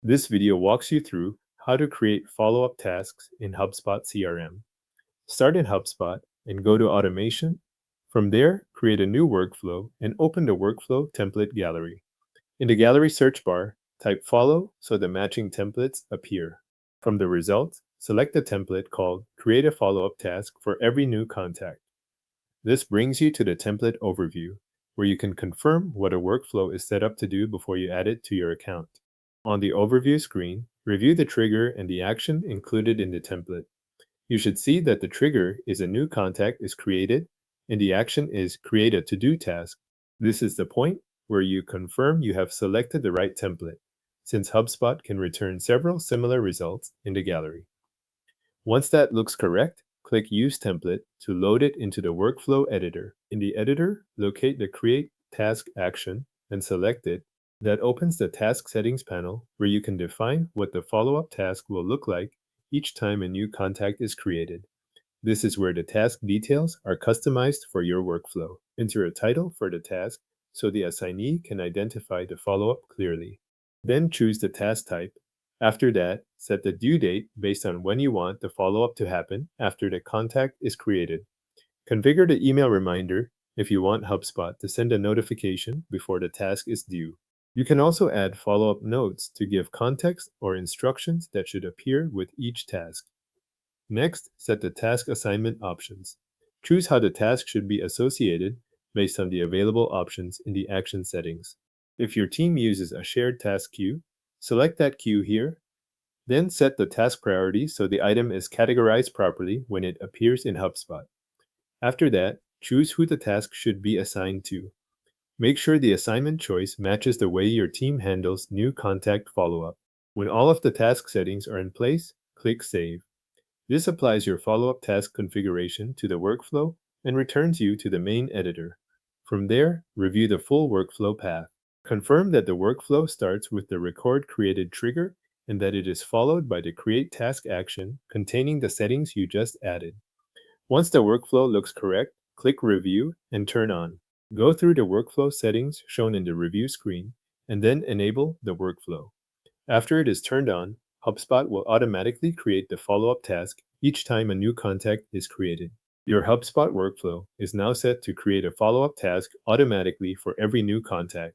This video walks you through how to create follow-up tasks in HubSpot CRM. Start in HubSpot and go to Automation. From there, create a new workflow and open the Workflow Template Gallery. In the gallery search bar, type Follow so the matching templates appear. From the results, select the template called Create a Follow-up Task for every new contact. This brings you to the template overview, where you can confirm what a workflow is set up to do before you add it to your account. On the overview screen, review the trigger and the action included in the template. You should see that the trigger is a new contact is created and the action is create a to-do task. This is the point where you confirm you have selected the right template, since HubSpot can return several similar results in the gallery. Once that looks correct, click Use Template to load it into the workflow editor. In the editor, locate the Create Task action and select it. That opens the Task Settings panel where you can define what the follow-up task will look like each time a new contact is created. This is where the task details are customized for your workflow. Enter a title for the task so the assignee can identify the follow-up clearly. Then choose the task type. After that, set the due date based on when you want the follow-up to happen after the contact is created. Configure the email reminder if you want HubSpot to send a notification before the task is due. You can also add follow-up notes to give context or instructions that should appear with each task. Next, set the task assignment options. Choose how the task should be associated based on the available options in the action settings. If your team uses a shared task queue, select that queue here. Then set the task priority so the item is categorized properly when it appears in HubSpot. After that, choose who the task should be assigned to. Make sure the assignment choice matches the way your team handles new contact follow-up. When all of the task settings are in place, click Save. This applies your follow-up task configuration to the workflow and returns you to the main editor. From there, review the full workflow path. Confirm that the workflow starts with the record created trigger and that it is followed by the create task action containing the settings you just added. Once the workflow looks correct, click Review and turn on. Go through the workflow settings shown in the review screen and then enable the workflow. After it is turned on, HubSpot will automatically create the follow-up task each time a new contact is created. Your HubSpot workflow is now set to create a follow-up task automatically for every new contact.